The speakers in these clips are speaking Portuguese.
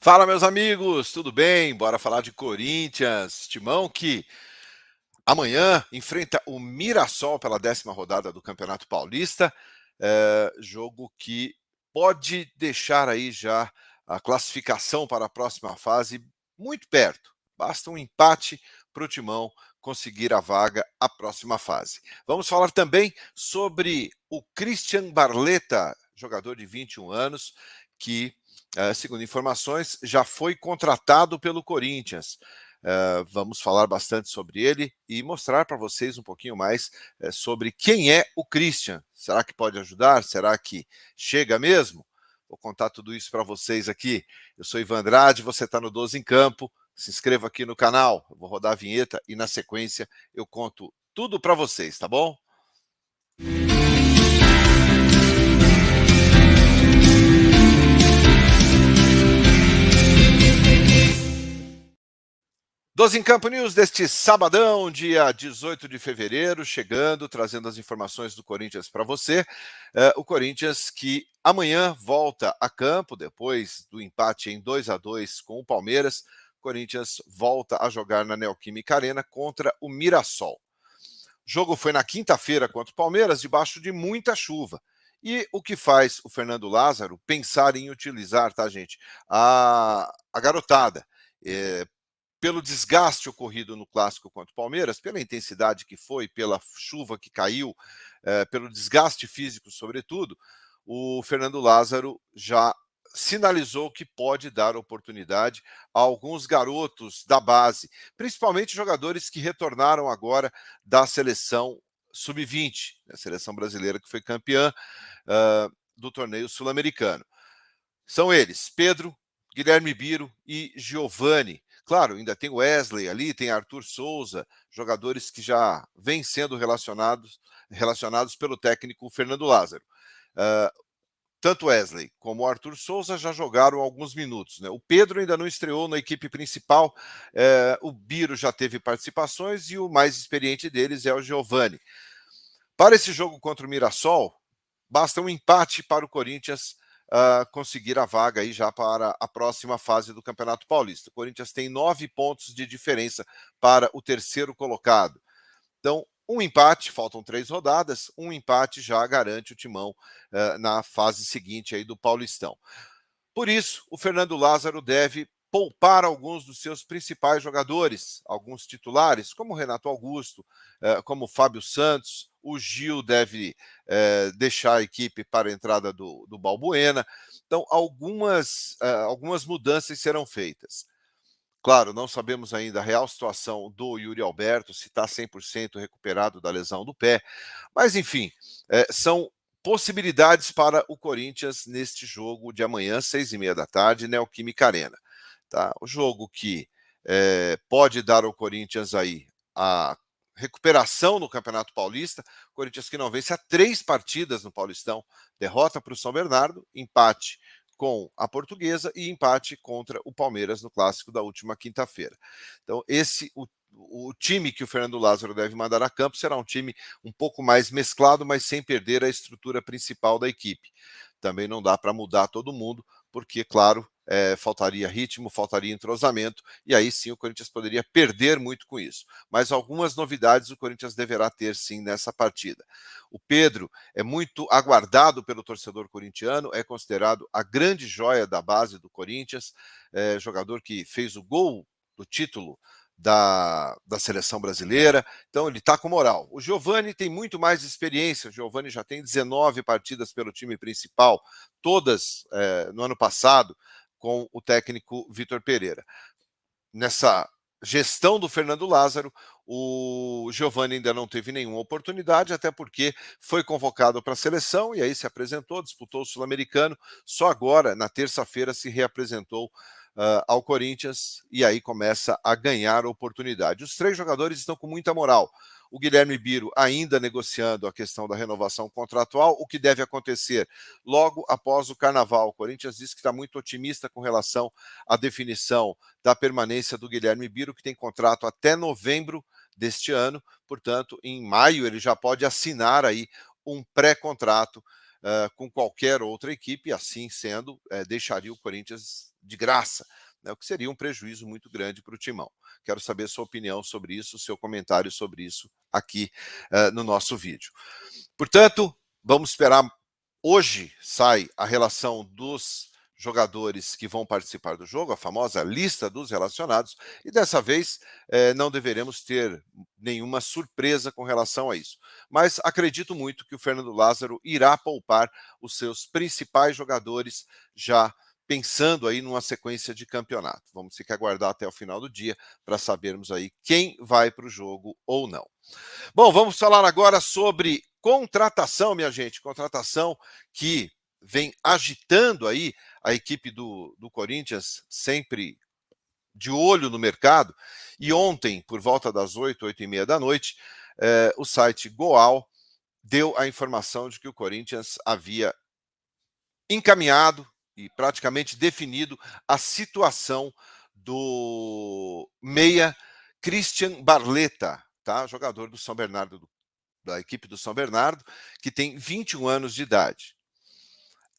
Fala, meus amigos, tudo bem? Bora falar de Corinthians. Timão que amanhã enfrenta o Mirassol pela 10ª rodada do Campeonato Paulista. Jogo que pode deixar aí já a classificação para a próxima fase muito perto. Basta um empate para o Timão conseguir a vaga à próxima fase. Vamos falar também sobre o Christian Barletta, jogador de 21 anos, que, segundo informações, já foi contratado pelo Corinthians. Vamos falar bastante sobre ele e mostrar para vocês um pouquinho mais sobre quem é o Christian. Será que pode ajudar? Será que chega mesmo? Vou contar tudo isso para vocês aqui. Eu sou Ivan Andrade, você está no 12 em Campo. Se inscreva aqui no canal, eu vou rodar a vinheta e na sequência eu conto tudo para vocês, tá bom? 12 em Campo News deste sabadão, dia 18 de fevereiro, chegando, trazendo as informações do Corinthians para você. O Corinthians que amanhã volta a campo, depois do empate em 2-2 com o Palmeiras. O Corinthians volta a jogar na Neoquímica Arena contra o Mirassol. O jogo foi na quinta-feira contra o Palmeiras, debaixo de muita chuva. E o que faz o Fernando Lázaro pensar em utilizar, tá, gente, a garotada. Pelo desgaste ocorrido no clássico contra o Palmeiras, pela intensidade que foi, pela chuva que caiu, pelo desgaste físico, sobretudo, o Fernando Lázaro já sinalizou que pode dar oportunidade a alguns garotos da base, principalmente jogadores que retornaram agora da seleção sub-20, a seleção brasileira que foi campeã do torneio sul-americano. São eles, Pedro, Guilherme Biro e Giovani. Claro, ainda tem Wesley ali, tem Arthur Souza, jogadores que já vêm sendo relacionados pelo técnico Fernando Lázaro. Tanto Wesley como o Arthur Souza já jogaram alguns minutos, né? O Pedro ainda não estreou na equipe principal, o Biro já teve participações e o mais experiente deles é o Giovani. Para esse jogo contra o Mirassol, basta um empate para o Corinthians conseguir a vaga aí já para a próxima fase do Campeonato Paulista. O Corinthians tem 9 pontos de diferença para o terceiro colocado. Então, um empate, faltam 3 rodadas, um empate já garante o Timão na fase seguinte aí do Paulistão. Por isso, o Fernando Lázaro deve poupar alguns dos seus principais jogadores, alguns titulares, como Renato Augusto, como Fábio Santos. O Gil deve deixar a equipe para a entrada do Balbuena. Então, algumas mudanças serão feitas. Claro, não sabemos ainda a real situação do Yuri Alberto, se está 100% recuperado da lesão do pé. Mas, enfim, são possibilidades para o Corinthians neste jogo de amanhã, 6h30 da tarde, Neoquímica Arena. Tá? O jogo que pode dar ao Corinthians aí a recuperação no Campeonato Paulista. Corinthians que não vence há 3 partidas no Paulistão. Derrota para o São Bernardo, empate com a Portuguesa e empate contra o Palmeiras no clássico da última quinta-feira. Então, o time que o Fernando Lázaro deve mandar a campo será um time um pouco mais mesclado, mas sem perder a estrutura principal da equipe. Também não dá para mudar todo mundo, porque, claro, faltaria ritmo, faltaria entrosamento, e aí sim o Corinthians poderia perder muito com isso. Mas algumas novidades o Corinthians deverá ter sim nessa partida. O Pedro é muito aguardado pelo torcedor corintiano, é considerado a grande joia da base do Corinthians, jogador que fez o gol do título da seleção brasileira, então ele está com moral. O Giovani tem muito mais experiência, o Giovani já tem 19 partidas pelo time principal, todas no ano passado, com o técnico Vitor Pereira. Nessa gestão do Fernando Lázaro, o Giovani ainda não teve nenhuma oportunidade, até porque foi convocado para a seleção e aí se apresentou, disputou o Sul-Americano, só agora, na terça-feira, se reapresentou ao Corinthians e aí começa a ganhar oportunidade. Os 3 jogadores estão com muita moral. O Guilherme Biro ainda negociando a questão da renovação contratual, o que deve acontecer logo após o Carnaval. O Corinthians diz que está muito otimista com relação à definição da permanência do Guilherme Biro, que tem contrato até novembro deste ano, portanto, em maio ele já pode assinar aí um pré-contrato com qualquer outra equipe, e assim sendo, deixaria o Corinthians de graça, né, o que seria um prejuízo muito grande para o Timão. Quero saber sua opinião sobre isso, seu comentário sobre isso aqui no nosso vídeo. Portanto, vamos esperar. Hoje sai a relação dos jogadores que vão participar do jogo, a famosa lista dos relacionados, e dessa vez não deveremos ter nenhuma surpresa com relação a isso. Mas acredito muito que o Fernando Lázaro irá poupar os seus principais jogadores, já pensando aí numa sequência de campeonato. Vamos ter que aguardar até o final do dia para sabermos aí quem vai para o jogo ou não. Bom, vamos falar agora sobre contratação, minha gente. Contratação que vem agitando aí a equipe do Corinthians, sempre de olho no mercado. E ontem, por volta das 8h30 da noite, o site Goal deu a informação de que o Corinthians havia encaminhado e praticamente definido a situação do meia Christian Barletta, tá? Jogador do São Bernardo, da equipe do São Bernardo, que tem 21 anos de idade.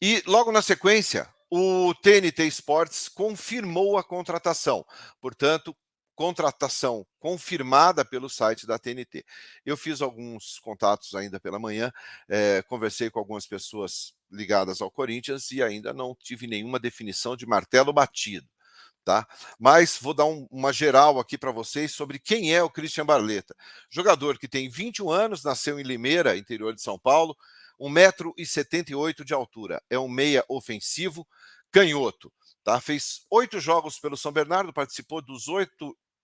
E logo na sequência, o TNT Sports confirmou a contratação. Portanto, contratação confirmada pelo site da TNT. Eu fiz alguns contatos ainda pela manhã, conversei com algumas pessoas ligadas ao Corinthians e ainda não tive nenhuma definição de martelo batido. Tá? Mas vou dar uma geral aqui para vocês sobre quem é o Christian Barletta. Jogador que tem 21 anos, nasceu em Limeira, interior de São Paulo, 1,78 m de altura. É um meia ofensivo, canhoto. Tá? Fez 8 jogos pelo São Bernardo, participou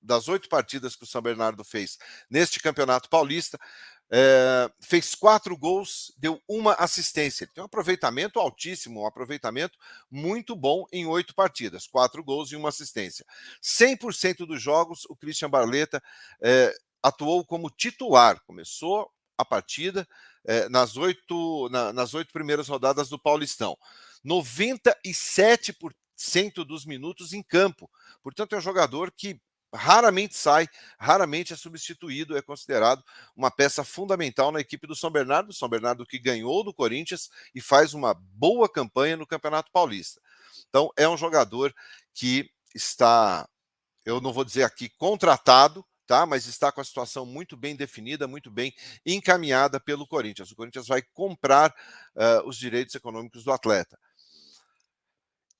das 8 partidas que o São Bernardo fez neste Campeonato Paulista. Fez 4 gols, deu 1 assistência. Ele tem um aproveitamento altíssimo, um aproveitamento muito bom em 8 partidas, 4 gols e 1 assistência. 100% dos jogos, o Christian Barletta atuou como titular. Começou a partida nas 8 primeiras rodadas do Paulistão. 97% dos minutos em campo. Portanto, é um jogador que raramente sai, raramente é substituído, é considerado uma peça fundamental na equipe do São Bernardo que ganhou do Corinthians e faz uma boa campanha no Campeonato Paulista. Então, é um jogador que está, eu não vou dizer aqui contratado, tá? Mas está com a situação muito bem definida, muito bem encaminhada pelo Corinthians. O Corinthians vai comprar os direitos econômicos do atleta.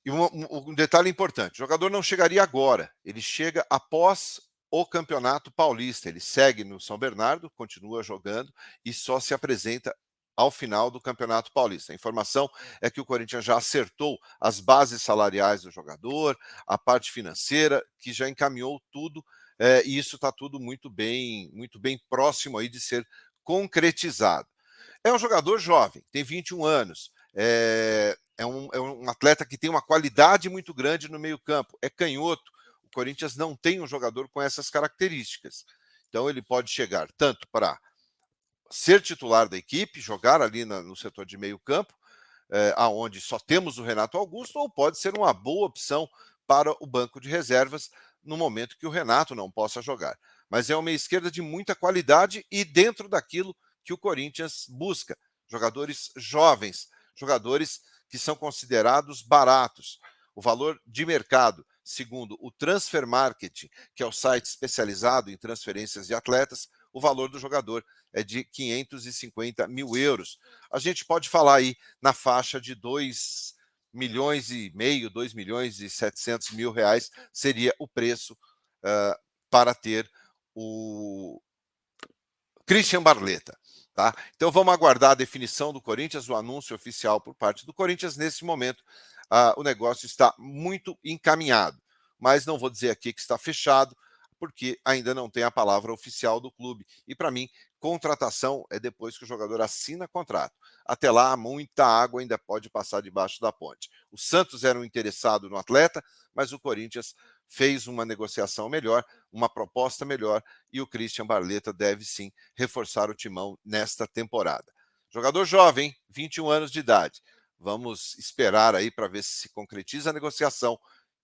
E um detalhe importante, o jogador não chegaria agora, ele chega após o Campeonato Paulista, ele segue no São Bernardo, continua jogando e só se apresenta ao final do Campeonato Paulista. A informação é que o Corinthians já acertou as bases salariais do jogador, a parte financeira, que já encaminhou tudo, e isso está tudo muito bem próximo aí de ser concretizado. É um jogador jovem, tem 21 anos, é um atleta que tem uma qualidade muito grande no meio-campo, é canhoto. O Corinthians não tem um jogador com essas características. Então, ele pode chegar tanto para ser titular da equipe, jogar ali no setor de meio-campo, aonde só temos o Renato Augusto, ou pode ser uma boa opção para o banco de reservas no momento que o Renato não possa jogar. Mas é uma meia esquerda de muita qualidade e dentro daquilo que o Corinthians busca. Jogadores jovens, jogadores que são considerados baratos. O valor de mercado, segundo o Transfer Market, que é o site especializado em transferências de atletas, o valor do jogador é de 550 mil euros. A gente pode falar aí na faixa de 2,5 milhões, 2 milhões e 700 mil reais seria o preço para ter o Christian Barletta. Tá? Então vamos aguardar a definição do Corinthians, o anúncio oficial por parte do Corinthians. Nesse momento, o negócio está muito encaminhado, mas não vou dizer aqui que está fechado, porque ainda não tem a palavra oficial do clube. E para mim, contratação é depois que o jogador assina contrato. Até lá, muita água ainda pode passar debaixo da ponte. O Santos era um interessado no atleta, mas o Corinthians fez uma negociação melhor, uma proposta melhor, e o Christian Barletta deve sim reforçar o timão nesta temporada. Jogador jovem, 21 anos de idade. Vamos esperar aí para ver se concretiza a negociação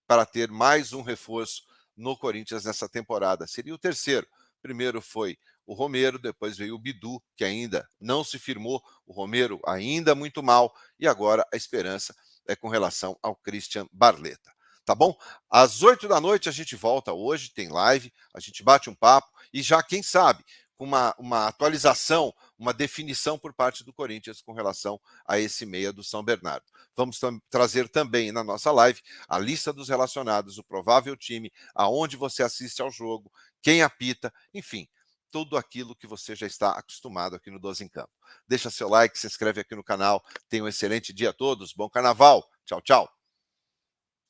para ter mais um reforço no Corinthians nessa temporada. Seria o terceiro. Primeiro foi o Romero, depois veio o Bidu, que ainda não se firmou, o Romero ainda muito mal, e agora a esperança é com relação ao Christian Barletta. Tá bom? Às 8 da noite a gente volta hoje, tem live, a gente bate um papo e já, quem sabe, com uma atualização, uma definição por parte do Corinthians com relação a esse meia do São Bernardo. Vamos trazer também na nossa live a lista dos relacionados, o provável time, aonde você assiste ao jogo, quem apita, enfim, tudo aquilo que você já está acostumado aqui no 12 em Campo. Deixa seu like, se inscreve aqui no canal. Tenha um excelente dia a todos. Bom carnaval. Tchau, tchau.